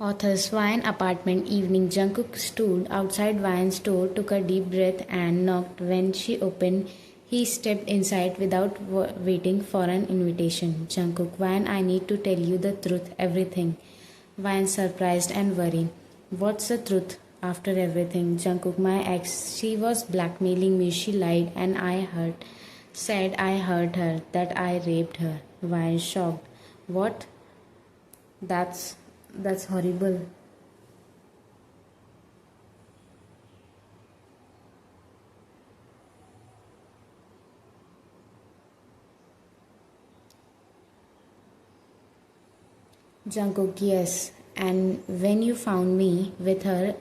Author's Wine apartment evening. Jungkook stood outside Wine's door, took a deep breath, and knocked. When she opened, he stepped inside without waiting for an invitation. Jungkook, Wine, I need to tell you the truth, everything. Wine, surprised and worried. What's the truth? After everything, Jungkook, my ex, she was blackmailing me. She lied, and said I hurt her, that I raped her. Wine, shocked. What? That's that's horrible. Jungkook, yes. And when you found me with her,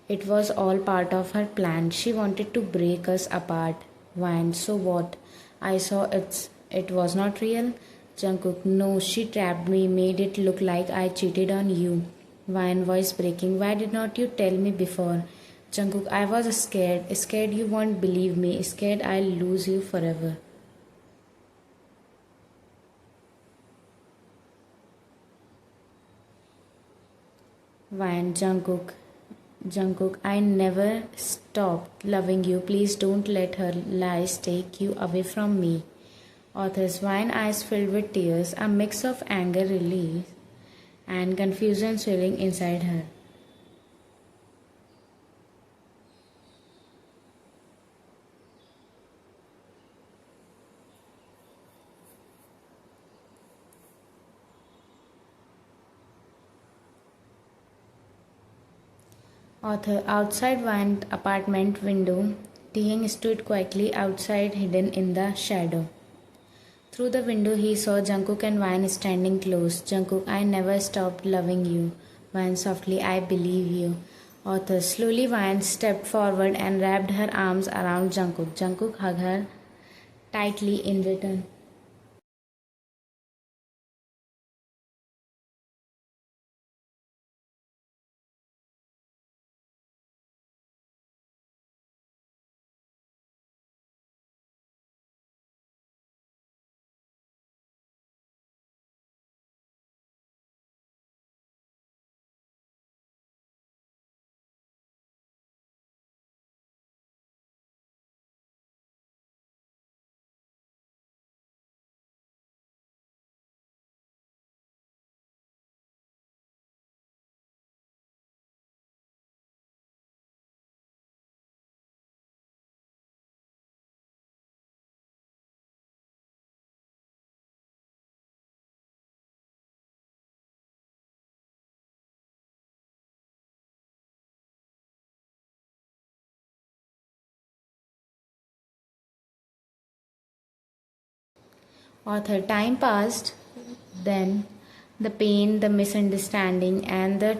it was all part of her plan. She wanted to break us apart. Wine, so what? I saw it was not real. Jungkook, no, she trapped me, made it look like I cheated on you. Wine, voice breaking. Why did not you tell me before? Jungkook, I was scared you won't believe me, scared I'll lose you forever. Wine, Jungkook, I never stopped loving you. Please don't let her lies take you away from me. Author's Wine, eyes filled with tears, a mix of anger, relief, and confusion swelling inside her. Author, outside Wine's apartment window, Taehyung stood quietly outside, hidden in the shadow. Through the window, he saw Jungkook and Wine standing close. Jungkook, I never stopped loving you. Wine softly, I believe you. Author, slowly Wine stepped forward and wrapped her arms around Jungkook. Jungkook hugged her tightly in return. Author, time passed. Then the pain, the misunderstanding, and the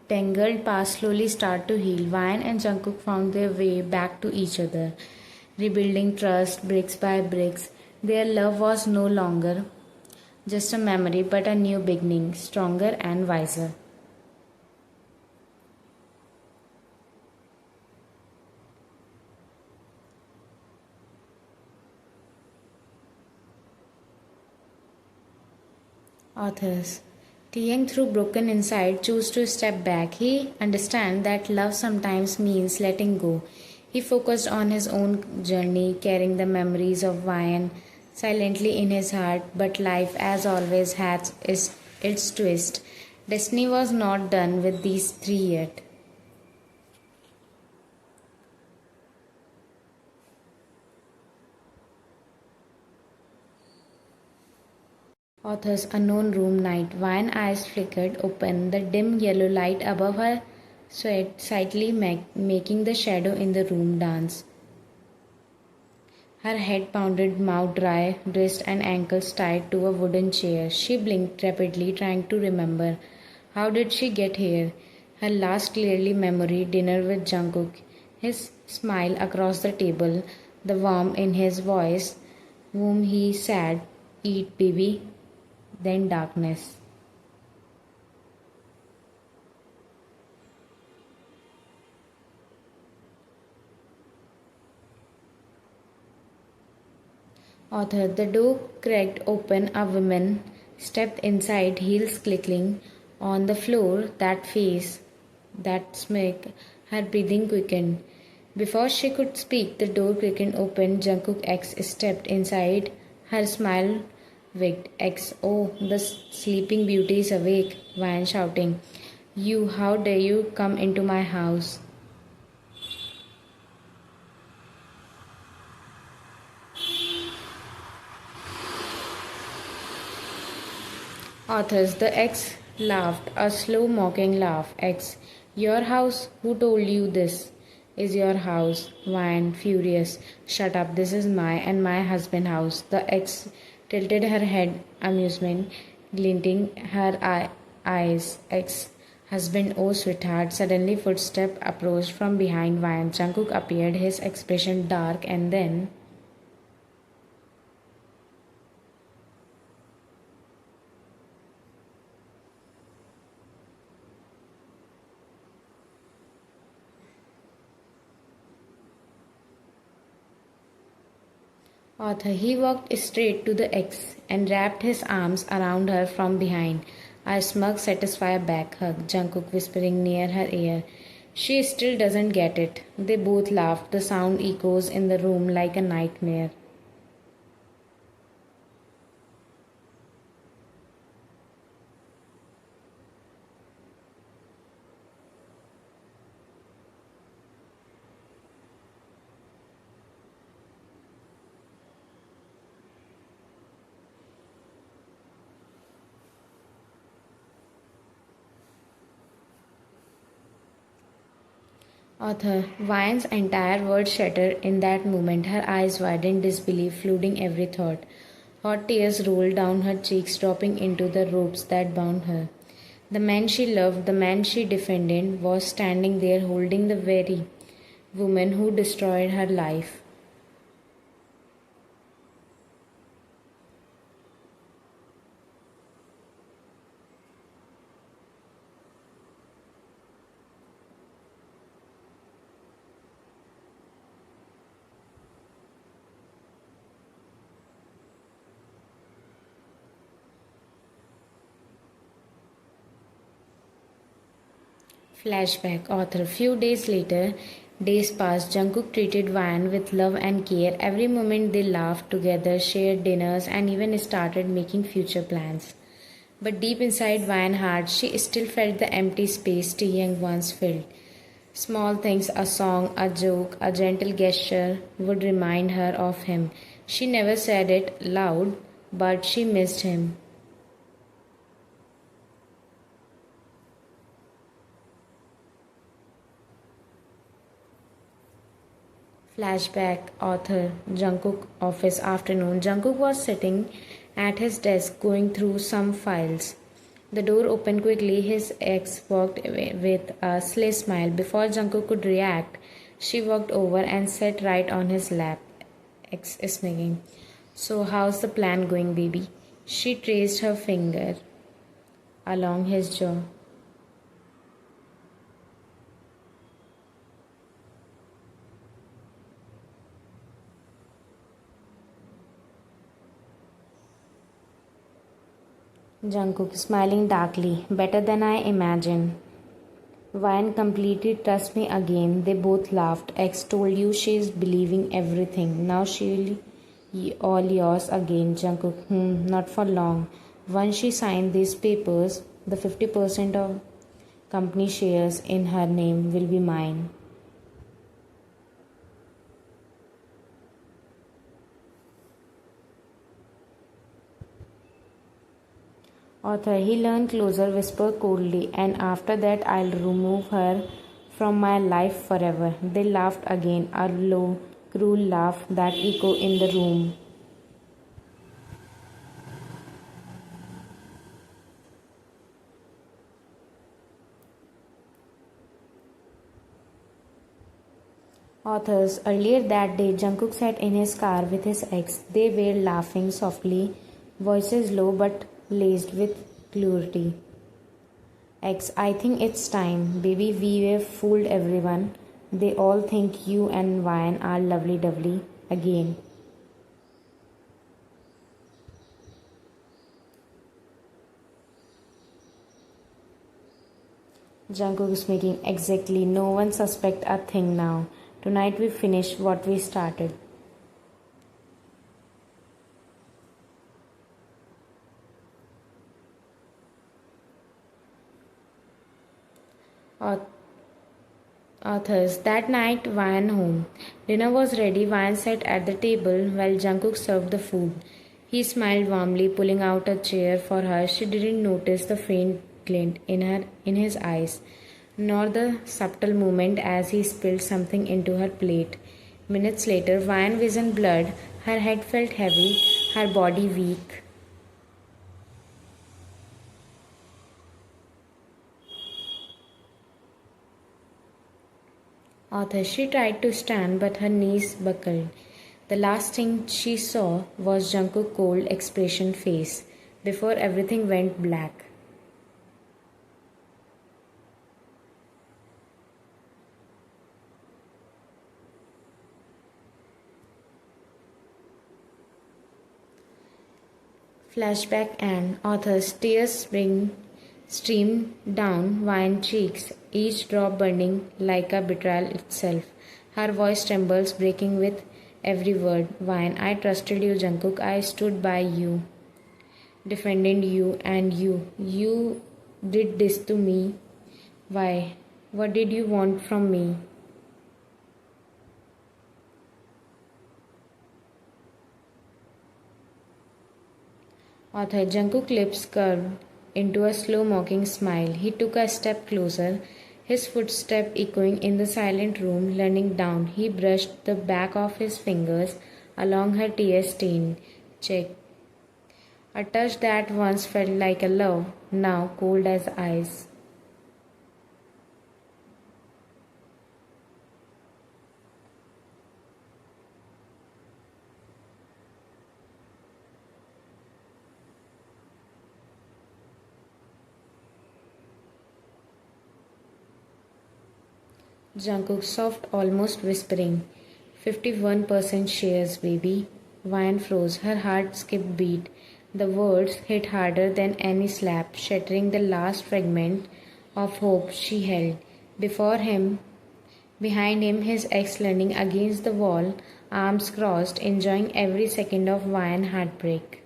tangled past slowly start to heal. Wine and Jungkook found their way back to each other, rebuilding trust bricks by bricks. Their love was no longer just a memory but a new beginning, stronger and wiser. Authors. Taehyung, through broken inside, chose to step back. He understands that love sometimes means letting go. He focused on his own journey, carrying the memories of Vian silently in his heart, but life, as always, has its twist. Destiny was not done with these three yet. Author's unknown room night. One eyes flickered open, the dim yellow light above her sweat slightly making the shadow in the room dance. Her head pounded, mouth dry, wrist and ankles tied to a wooden chair. She blinked rapidly, trying to remember. How did she get here? Her last clearly memory, dinner with Jungkook. His smile across the table, the warmth in his voice, whom he said, "Eat, baby." Then darkness. Author, the door cracked open. A woman stepped inside, heels clicking, On the floor, that face, that smirk, her breathing quickened. Before she could speak, the door creaked open. Jungkook X stepped inside. Her smile wigged. X, oh, the sleeping beauty is awake, Van shouting. You, how dare you come into my house? Authors, the X laughed, a slow mocking laugh. X, your house? Who told you this is your house? Wine, furious. Shut up, this is my and my husband's house. The X tilted her head, amusement glinting her eyes. X, husband, oh sweetheart. Suddenly, footstep approached from behind Wine. Jungkook appeared, his expression dark, and then Author, he walked straight to the X and wrapped his arms around her from behind. A smug, satisfied back hug, Jungkook whispering near her ear. She still doesn't get it. They both laughed. The sound echoes in the room like a nightmare. Author, Vian's entire world shattered in that moment. Her eyes widened, disbelief flooding every thought. Hot tears rolled down her cheeks, dropping into the ropes that bound her. The man she loved, the man she defended, was standing there holding the very woman who destroyed her life. Flashback Author Few days later, days passed. Jungkook treated Vian with love and care. Every moment they laughed together, shared dinners, and even started making future plans. But deep inside Vian's heart, she still felt the empty space Taehyung once filled. Small things, a song, a joke, a gentle gesture would remind her of him. She never said it loud, but she missed him. Flashback Author Jungkook Office Afternoon. Jungkook was sitting at his desk going through some files. The door opened quickly. His ex walked away with a sly smile. Before Jungkook could react, she walked over and sat right on his lap. Ex smiling. So, how's the plan going, baby? She traced her finger along his jaw. Jungkook smiling darkly. Better than I imagined. Vian completely trust me again. They both laughed. X told you she's believing everything. Now she'll all yours again. Jungkook, not for long. Once she signed these papers, the 50% of company shares in her name will be mine. Author, he leaned closer, whispered coldly, and after that I'll remove her from my life forever. They laughed again, a low, cruel laugh that echoed in the room. Authors, earlier that day, Jungkook sat in his car with his ex. They were laughing softly, voices low but laced with clarity. X, I think it's time. Baby, we have fooled everyone. They all think you and Vian are lovely dovely again. Jungkook is making exactly no one suspect a thing now. Tonight we finish what we started. Auth- Authors. That night, Ryan home. Dinner was ready. Ryan sat at the table while Jungkook served the food. He smiled warmly, pulling out a chair for her. She didn't notice the faint glint in his eyes, nor the subtle movement as he spilled something into her plate. Minutes later, Ryan vision blurred. Her head felt heavy, her body weak. Author. She tried to stand, but her knees buckled. The last thing she saw was Jungkook's cold expression face before everything went black. Flashback and author's streamed down Vine's cheeks, each drop burning like a betrayal itself. Her voice trembles, breaking with every word. Vine, I trusted you, Jungkook. I stood by you, defended you, and you. You did this to me. Why? What did you want from me? Author Jungkook's lips curved into a slow mocking smile. He took a step closer, his footstep echoing in the silent room. Leaning down, he brushed the back of his fingers along her tear-stained cheek. A touch that once felt like a love, now cold as ice. Jungkook soft, almost whispering, 51% shares, baby. Vine froze, her heart skipped beat. The words hit harder than any slap, shattering the last fragment of hope she held. Before him, behind him, his ex leaning against the wall, arms crossed, enjoying every second of Vine heartbreak.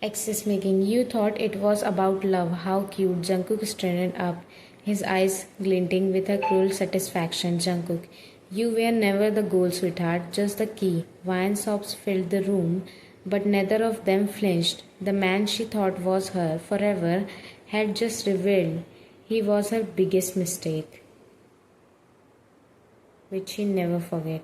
Excess making. You thought it was about love. How cute. Jungkook straightened up, his eyes glinting with a cruel satisfaction. Jungkook, you were never the goal, sweetheart, just the key. Wine sobs filled the room, but neither of them flinched. The man she thought was her forever had just revealed he was her biggest mistake, which she never forget.